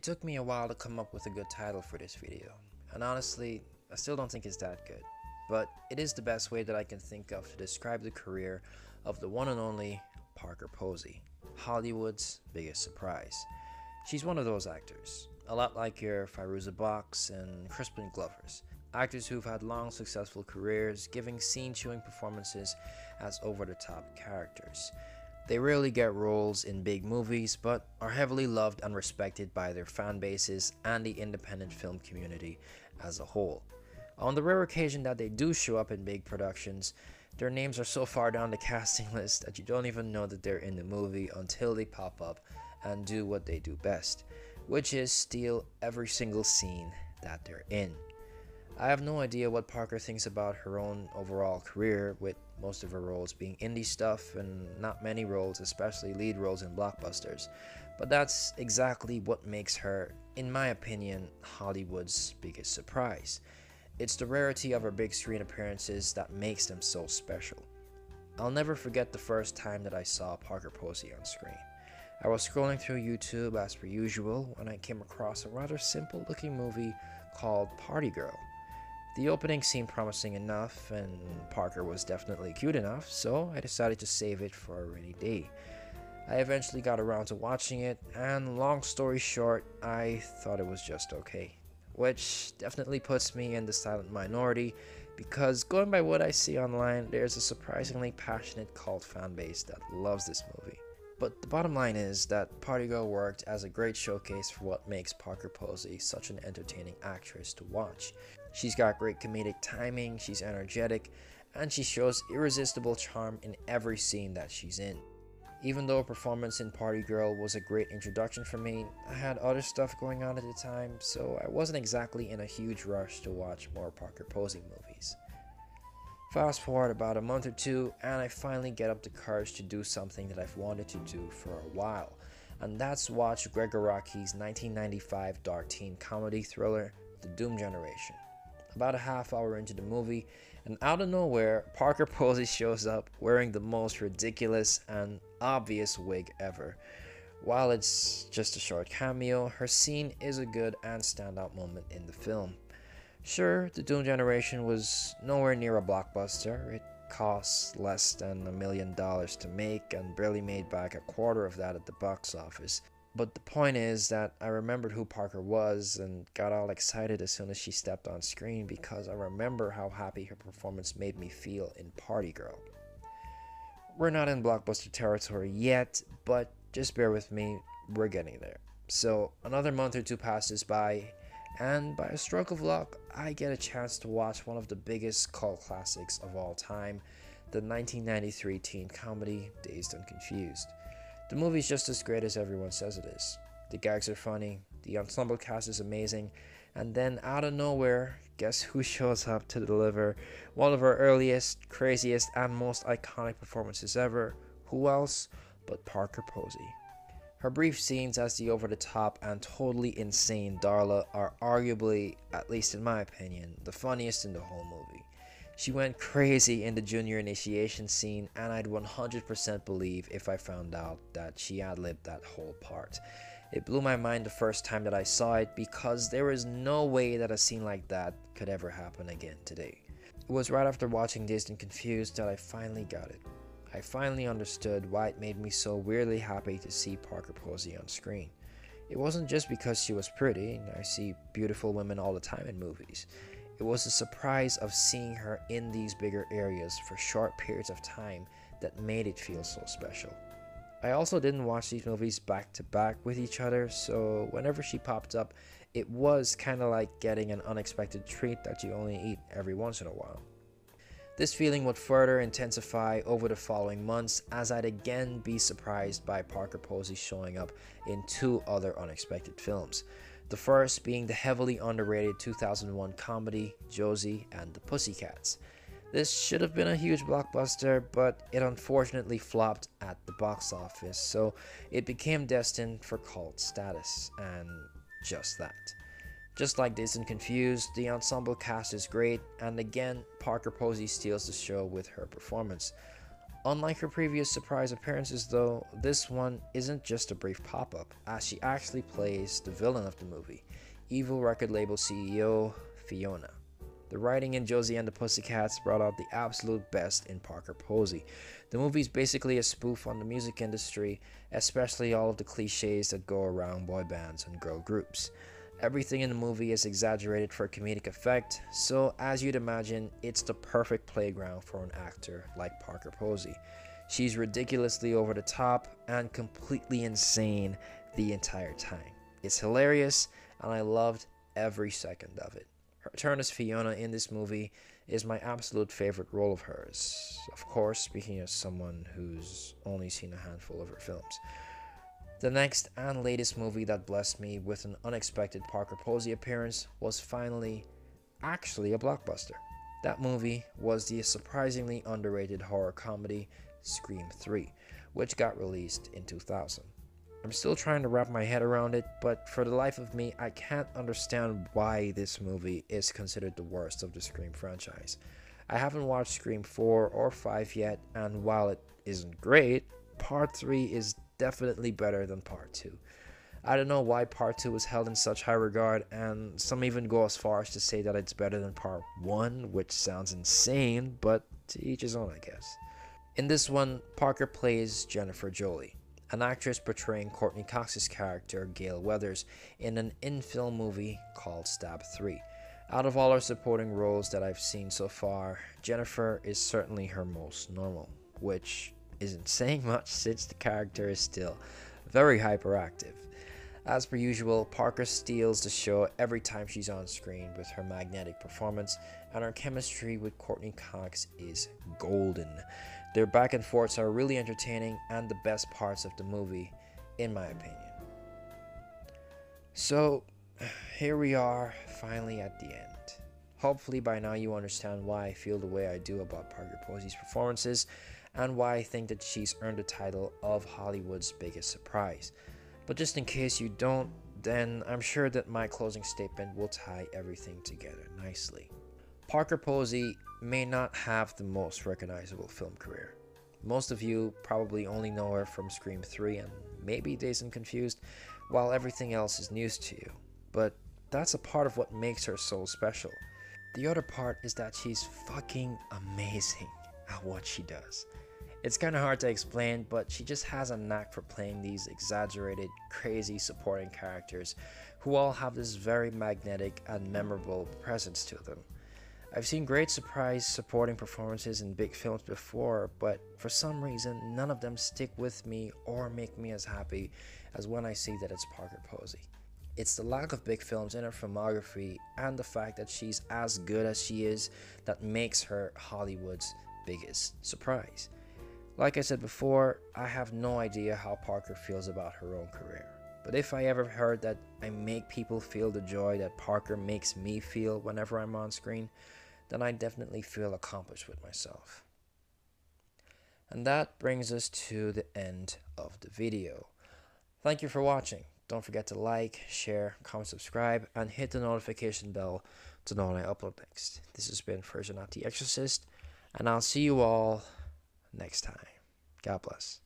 took me a while to come up with a good title for this video, and honestly, I still don't think it's that good, but it is the best way that I can think of to describe the career of the one and only Parker Posey, Hollywood's biggest surprise. She's one of those actors, a lot like your Fairuza Balks and Crispin Glovers, actors who've had long successful careers giving scene-chewing performances as over-the-top characters. They rarely get roles in big movies, but are heavily loved and respected by their fan bases and the independent film community as a whole. On the rare occasion that they do show up in big productions, their names are so far down the casting list that you don't even know that they're in the movie until they pop up and do what they do best, which is steal every single scene that they're in. I have no idea what Parker thinks about her own overall career, with most of her roles being indie stuff and not many roles, especially lead roles in blockbusters. But that's exactly what makes her, in my opinion, Hollywood's biggest surprise. It's the rarity of her big screen appearances that makes them so special. I'll never forget the first time that I saw Parker Posey on screen. I was scrolling through YouTube as per usual when I came across a rather simple looking movie called Party Girl. The opening seemed promising enough, and Parker was definitely cute enough, so I decided to save it for a rainy day. I eventually got around to watching it, and long story short, I thought it was just okay. Which definitely puts me in the silent minority, because going by what I see online, there's a surprisingly passionate cult fan base that loves this movie. But the bottom line is that Party Girl worked as a great showcase for what makes Parker Posey such an entertaining actress to watch. She's got great comedic timing, she's energetic, and she shows irresistible charm in every scene that she's in. Even though her performance in Party Girl was a great introduction for me, I had other stuff going on at the time, so I wasn't exactly in a huge rush to watch more Parker Posey movies. Fast forward about a month or two, and I finally get up the courage to do something that I've wanted to do for a while, and that's watch Greg Araki's 1995 dark teen comedy thriller, The Doom Generation. About a half hour into the movie, and out of nowhere, Parker Posey shows up wearing the most ridiculous and obvious wig ever. While it's just a short cameo, her scene is a good and standout moment in the film. Sure, The Doom Generation was nowhere near a blockbuster. It cost less than $1 million to make and barely made back a quarter of that at the box office. But the point is that I remembered who Parker was and got all excited as soon as she stepped on screen because I remember how happy her performance made me feel in Party Girl. We're not in blockbuster territory yet, but just bear with me, we're getting there. So another month or two passes by, and by a stroke of luck, I get a chance to watch one of the biggest cult classics of all time, the 1993 teen comedy Dazed and Confused. The movie's just as great as everyone says it is. The gags are funny, the ensemble cast is amazing, and then out of nowhere, guess who shows up to deliver one of our earliest, craziest, and most iconic performances ever? Who else but Parker Posey? Her brief scenes as the over-the-top and totally insane Darla are arguably, at least in my opinion, the funniest in the whole movie. She went crazy in the junior initiation scene, and I'd 100% believe if I found out that she ad-libbed that whole part. It blew my mind the first time that I saw it because there is no way that a scene like that could ever happen again today. It was right after watching Dazed and Confused that I finally got it. I finally understood why it made me so weirdly happy to see Parker Posey on screen. It wasn't just because she was pretty. I see beautiful women all the time in movies. It was the surprise of seeing her in these bigger areas for short periods of time that made it feel so special. I also didn't watch these movies back to back with each other, so whenever she popped up, it was kinda like getting an unexpected treat that you only eat every once in a while. This feeling would further intensify over the following months as I'd again be surprised by Parker Posey showing up in two other unexpected films. The first being the heavily underrated 2001 comedy Josie and the Pussycats. This should have been a huge blockbuster, but it unfortunately flopped at the box office, so it became destined for cult status, and just that. Just like Dazed and Confused, the ensemble cast is great, and again, Parker Posey steals the show with her performance. Unlike her previous surprise appearances though, this one isn't just a brief pop-up, as she actually plays the villain of the movie, evil record label CEO Fiona. The writing in Josie and the Pussycats brought out the absolute best in Parker Posey. The movie is basically a spoof on the music industry, especially all of the cliches that go around boy bands and girl groups. Everything in the movie is exaggerated for comedic effect, so as you'd imagine, it's the perfect playground for an actor like Parker Posey. She's ridiculously over the top and completely insane the entire time. It's hilarious, and I loved every second of it. Her turn as Fiona in this movie is my absolute favorite role of hers. Of course, speaking as someone who's only seen a handful of her films. The next and latest movie that blessed me with an unexpected Parker Posey appearance was finally actually a blockbuster. That movie was the surprisingly underrated horror comedy Scream 3, which got released in 2000. I'm still trying to wrap my head around it, but for the life of me, I can't understand why this movie is considered the worst of the Scream franchise. I haven't watched Scream 4 or 5 yet, and while it isn't great, Part 3 is definitely better than Part 2. I don't know why Part 2 is held in such high regard, and some even go as far as to say that it's better than Part 1, which sounds insane, but to each his own, I guess. In this one, Parker plays Jennifer Jolie, an actress portraying Courtney Cox's character, Gale Weathers, in an in-film movie called Stab 3. Out of all her supporting roles that I've seen so far, Jennifer is certainly her most normal, which isn't saying much since the character is still very hyperactive. As per usual, Parker steals the show every time she's on screen with her magnetic performance, and her chemistry with Courtney Cox is golden. Their back and forths are really entertaining and the best parts of the movie, in my opinion. So, here we are, finally at the end. Hopefully by now you understand why I feel the way I do about Parker Posey's performances, and why I think that she's earned the title of Hollywood's biggest surprise. But just in case you don't, then I'm sure that my closing statement will tie everything together nicely. Parker Posey may not have the most recognizable film career. Most of you probably only know her from Scream 3 and maybe Dazed and Confused, while everything else is news to you. But that's a part of what makes her so special. The other part is that she's fucking amazing at what she does. It's kind of hard to explain, but she just has a knack for playing these exaggerated, crazy supporting characters who all have this very magnetic and memorable presence to them. I've seen great surprise supporting performances in big films before, but for some reason, none of them stick with me or make me as happy as when I see that it's Parker Posey. It's the lack of big films in her filmography and the fact that she's as good as she is that makes her Hollywood's biggest surprise. Like I said before, I have no idea how Parker feels about her own career. But if I ever heard that I make people feel the joy that Parker makes me feel whenever I'm on screen, then I definitely feel accomplished with myself. And that brings us to the end of the video. Thank you for watching. Don't forget to like, share, comment, subscribe, and hit the notification bell to know when I upload next. This has been Version Not the Exorcist, and I'll see you all next time. God bless.